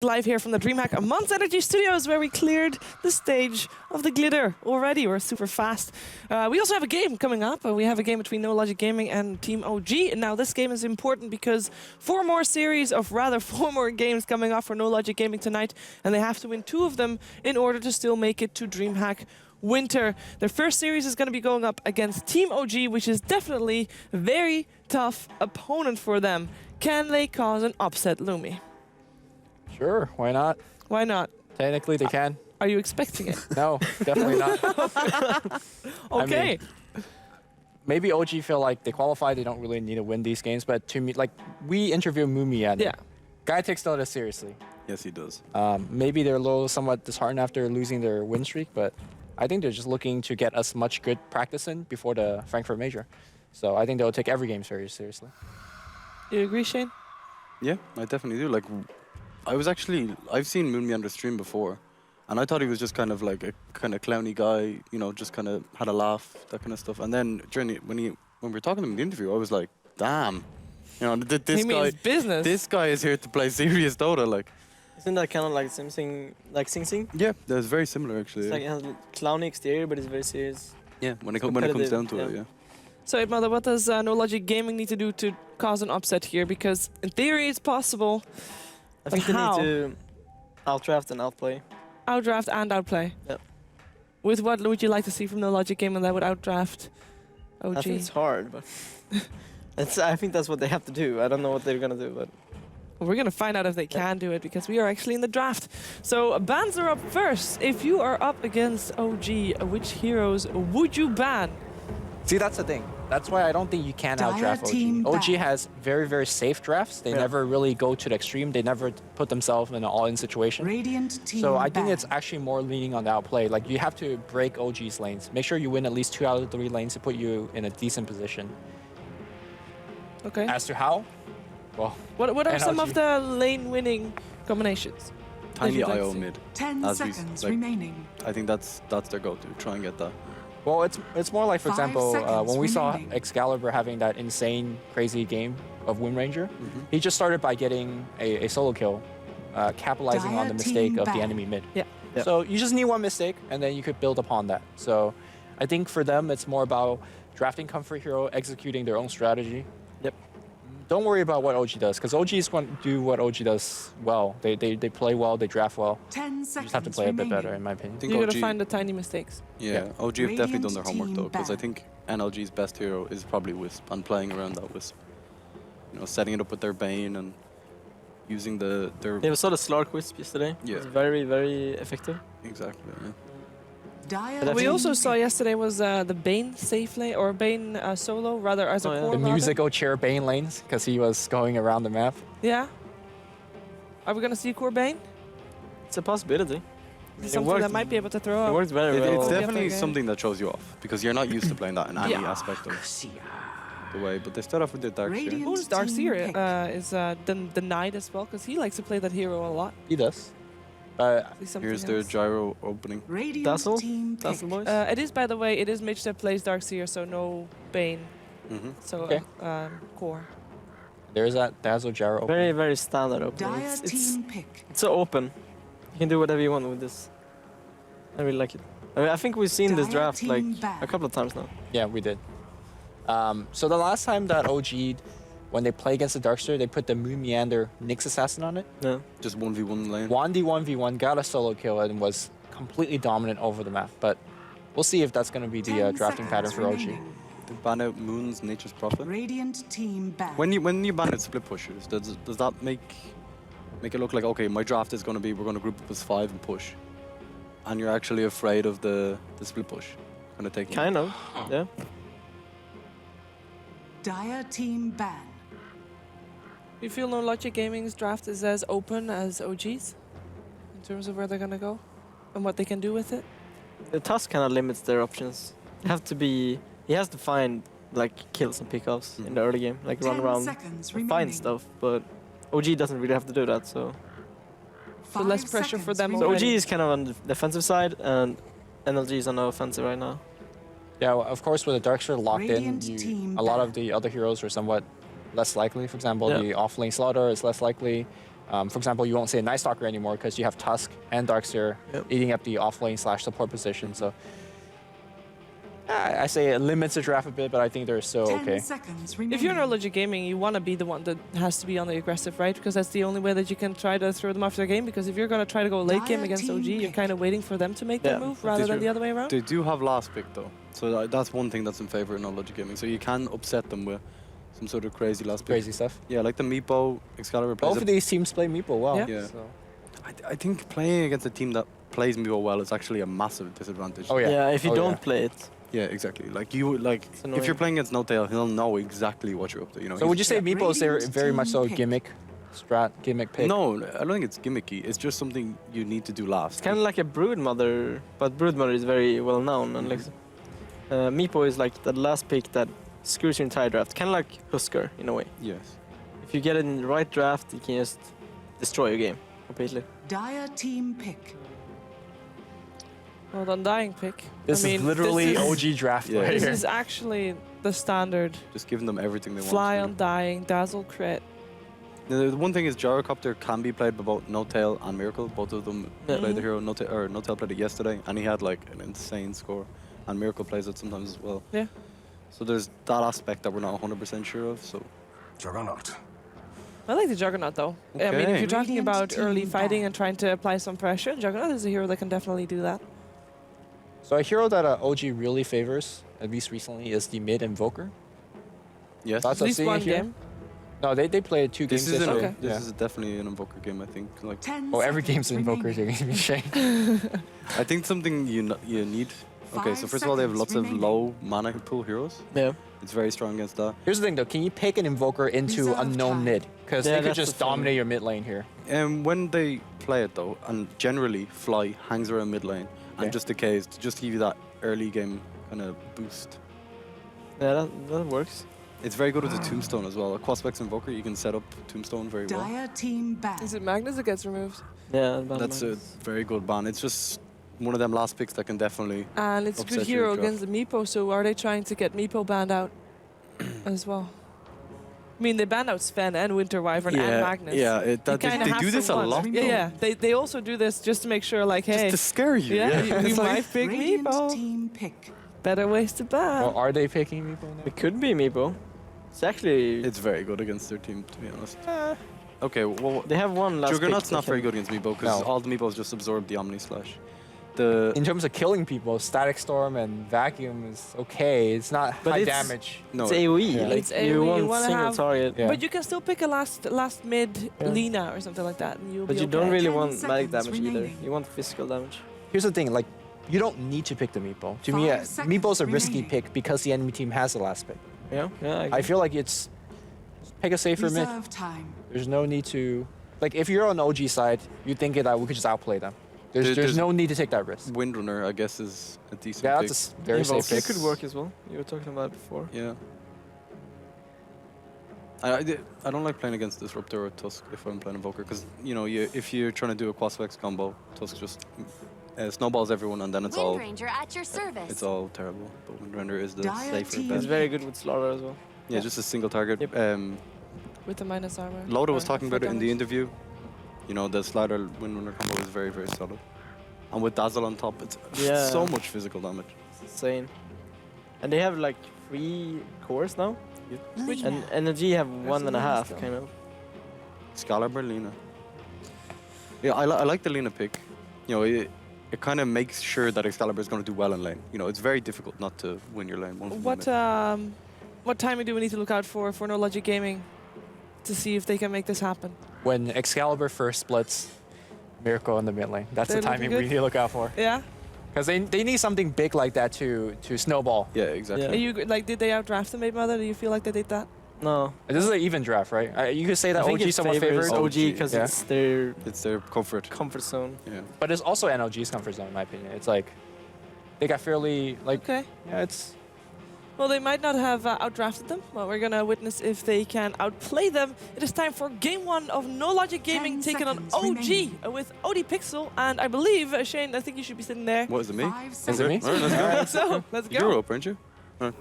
Live here from the DreamHack Month's Energy Studios, where we cleared the stage of the glitter already. We're super fast. We also have a game coming up. We have a game between No Logic Gaming and Team OG. And now this game is important because four more games coming up for No Logic Gaming tonight, and they have to win 2 of them in order to still make it to DreamHack Winter. Their first series is going to be going up against Team OG, which is definitely a very tough opponent for them. Can they cause an upset, Lumi? Sure, why not? Why not? Technically, they can. Are you expecting it? No, definitely not. Okay. I mean, maybe OG feel like they qualify, they don't really need to win these games, but to me, like, we interviewed Mumi and guy takes Dota seriously. Yes, he does. Maybe they're a little somewhat disheartened after losing their win streak, but I think they're just looking to get as much good practice in before the Frankfurt Major. So I think they'll take every game seriously. You agree, Shane? Yeah, I definitely do. Like, I've seen Moonmi on the stream before, and I thought he was just kind of like a kind of clowny guy, you know, just kind of had a laugh, that kind of stuff. And then when we were talking to him in the interview, I was like, damn, you know, this guy is here to play serious Dota, like. Isn't that kind of like Sing Sing? Yeah, that's very similar actually. It's like it has a clowny exterior, but it's very serious. Yeah, when it comes down to it, yeah. So, Mother, what does No Logic Gaming need to do to cause an upset here? Because in theory, it's possible. I think they need to outdraft and outplay. Outdraft and outplay? Yep. With what would you like to see from No Logic Gaming that would outdraft OG? I think it's hard, but I think that's what they have to do. I don't know what they're going to do, but... We're going to find out if they can do it, because we are actually in the draft. So, bans are up first. If you are up against OG, which heroes would you ban? See, that's the thing. That's why I don't think you can outdraft OG. OG has very, very safe drafts. They never really go to the extreme. They never put themselves in an all-in situation. So I think it's actually more leaning on the outplay. Like, you have to break OG's lanes. Make sure you win at least 2 out of 3 lanes to put you in a decent position. Okay. As to how? Well, what are some of the lane-winning combinations? Tiny IO mid. 10 seconds remaining. I think that's their go-to. Try and get that. Well, it's more like, for example, when we saw Excalibur having that insane, crazy game of Wind Ranger, he just started by getting a solo kill, capitalizing on the mistake of the enemy mid. Yeah. So you just need one mistake, and then you could build upon that. So I think for them, it's more about drafting comfort hero, executing their own strategy. Yep. Don't worry about what OG does, because OG is going to do what OG does well. They play well, they draft well. 10 seconds you just have to play a bit better, in my opinion. You're going to find the tiny mistakes. Yeah, OG have definitely done their homework, though, because I think NLG's best hero is probably Wisp, and playing around that Wisp. You know, setting it up with their Bane and using their... Yeah, we saw the Slark Wisp yesterday. Yeah. It was very, very effective. Exactly, yeah. What we also saw yesterday was the Bane safe lane, or Bane solo, rather, as a core. The musical chair Bane lanes, because he was going around the map. Yeah. Are we going to see core Bane? It's a possibility. It's something that might be able to throw out. It works very well. It's definitely something that shows you off, because you're not used to playing that in any aspect of the way. But they start off with the Darkseer. Who's Darkseer? Is the Knight as well, because he likes to play that hero a lot. He does. Here's their gyro opening. Dazzle boys? It is, by the way, it is Mitch that plays Darkseer, so no Bane. So, core. There's that Dazzle gyro opening. Very, very standard opening. It's so open. You can do whatever you want with this. I really like it. I mean, I think we've seen this draft like a couple of times now. Yeah, we did. So the last time that OG'd, when they play against the Darkseer, they put the Moon Meander Nyx Assassin on it. Yeah. Just 1v1 lane. 1v1v1, got a solo kill, and was completely dominant over the map. But we'll see if that's going to be the drafting pattern for OG. They ban out Moon's Nature's Prophet. Radiant team ban. When you ban out split pushers, does that make it look like, okay, my draft is going to be, we're going to group up as 5 and push, and you're actually afraid of the split push? Going to take kind of, yeah. Dire team ban. You feel No Logic Gaming's draft is as open as OG's in terms of where they're gonna go and what they can do with it? The Tusk kind of limits their options. He has to find like kills and pickoffs in the early game, like run around and find stuff. But OG doesn't really have to do that, so less pressure for them. So OG is kind of on the defensive side, and NLG is on the offensive right now. Yeah, well, of course, with the Darkseer locked in, a lot of the other heroes are somewhat less likely. For example, the off-lane Slaughter is less likely. For example, you won't say Night Stalker anymore because you have Tusk and Darkseer eating up the offlane / support position. So I say it limits the draft a bit, but I think they're still 10 okay. seconds If remaining. you're NLG Gaming, you want to be the one that has to be on the aggressive, right? Because that's the only way that you can try to throw them off their game. Because if you're going to try to go late game Dire against team OG, you're pick. kind of waiting for them to make their move rather Did than you- the other way around. They do have last pick though, so that's one thing that's in favor of NLG Gaming. So you can upset them with some sort of crazy last pick. Crazy stuff. Yeah, like the Meepo, Excalibur plays Both of these teams play Meepo well. Yeah. Yeah. So. I think playing against a team that plays Meepo well is actually a massive disadvantage. Oh yeah. Yeah, if you Oh, don't yeah. play it. Yeah, exactly. Like you, like if annoying. you're playing against No-Tail, he'll know exactly what you're up to. You know. So would you say Meepo is Radiant very much so team pick. gimmick, strat, gimmick pick? No, I don't think it's gimmicky. It's just something you need to do last. It's kind of like a Broodmother, but Broodmother is very well known. And like, Meepo is like the last pick that screws your entire draft. Kind of like Husker in a way. Yes. If you get it in the right draft, you can just destroy your game completely. Dire team pick. Well done, dying pick. This I mean, is literally this is, OG draft Yeah. right This here. is actually the standard. Just giving them everything they Fly want. on dying, dazzle crit. The one thing is Gyrocopter can be played by both No-Tail and Miracle. Both of them play the hero. No-Tail played it yesterday, and he had like an insane score. And Miracle plays it sometimes as well. Yeah. So there's that aspect that we're not 100% sure of. So Juggernaut. I like the Juggernaut though. I mean, if Okay. you're talking Radiant about team early fighting ban. and trying to apply some pressure, Juggernaut is a hero that can definitely do that. So a hero that OG really favors, at least recently, is the mid Invoker. yes, Thoughts At of least seeing one it here? game. No, they played 2 this games is yesterday. Okay. this Yeah. is definitely an Invoker game. I think. Like 10 Oh, every seconds game's an Invoker remaining. game. Shane. I think something you need. Okay, so 5 first of all, they have seconds lots of remaining. low mana pool heroes. Yeah. It's very strong against that. Here's the thing though, can you pick an Invoker into Reserve unknown time. mid? Because Yeah, they could that's just the thing. dominate your mid lane here. And when they play it though, and generally Fly hangs around mid lane Okay. and just decays to just give you that early game kind of boost. Yeah, that works. It's very good with the Tombstone as well. A Quaspex Invoker, you can set up Tombstone very well. Dire team ban. Is it Magnus that gets removed? Yeah, That's a very good ban. It's just one of them last picks that can definitely. And it's a good Upset your hero draft. against the Meepo, so are they trying to get Meepo banned out as well? I mean, they banned out Sven and Winter Wyvern and Magnus. yeah. They kinda do have this to a once. lot. Yeah, yeah. They also do this just to make sure, like, hey, Just to scare you. yeah, we It's like- might pick Radiant Meepo. team pick. Better ways to ban. Well, are they picking Meepo now? It could be Meepo. It's actually It's very good against their team, to be honest. Okay, well, they have one last. Juggernaut's pick not that very can- good against Meepo because No. all the Meepos just absorb the Omni Slash. The In terms of killing people, Static Storm and Vacuum is okay. It's not But high it's- damage. no, It's AoE. Yeah. Like It's AoE, you you want wanna single have- target. Yeah. But you can still pick a last mid Lina or something like that, and you'll But be you okay. don't really 10 want magic seconds damage either. remaining. You want physical damage. Here's the thing, like, you don't need to pick the Meepo. To me, 5 seconds Meepo's a risky remaining. pick because the enemy team has the last pick. Yeah, yeah. I feel like it's pick a safer mid. Reserve time. There's no need to, like, if you're on OG side, you think that we could just outplay them. There's There's- no need to take that risk. Windrunner, I guess, is a decent Yeah, pick. that's a very safe Invoker pick. could work as well. You were talking about it before. Yeah. I don't like playing against Disruptor or Tusk if I'm playing Invoker because, you know, if you're trying to do a Quaspex combo, Tusk just snowballs everyone and then it's Wind all Ranger at your service. it's all terrible. But Windrunner is the Dire safer team. bet. He's very good with Slaughter as well. Yeah, just a single target. Yep. With the minus armor. Loda was or talking about it in the damage. interview. You know, the slider Windrunner combo is very, very solid. And with Dazzle on top, it's Yeah. so much physical damage. It's insane. And they have like 3 cores now. Which And NLG have There's 1.5 still. kind of. Excalibur, Lina. Yeah, I like the Lina pick. You know, it kind of makes sure that Excalibur is going to do well in lane. You know, it's very difficult not to win your lane. What timing do we need to look out for No Logic Gaming to see if they can make this happen? When Excalibur first splits, Miracle in the mid lane. That's They're the timing looking we good? need to look out for. Yeah. Because they need something big like that to snowball. Yeah, exactly. Are you like, did they outdraft the Maid Mother? Do you feel like they did that? No. This is an even draft, right? You could say that I think OG it somewhat favors favored, OG because Yeah. it's their It's their comfort. comfort zone. Yeah. but it's also NLG's comfort zone, in my opinion. It's like they got fairly like Okay. yeah, it's Well, they might not have outdrafted them. Well, we're gonna witness if they can outplay them. It is time for game 1 of No Logic Gaming 10 taking on seconds OG remaining. with OD Pixel, and I believe Shane. I think you should be sitting there. What is it, me? 5 Is seconds. it me? Alright, let's go. So let's go. You're up, aren't you? Alright.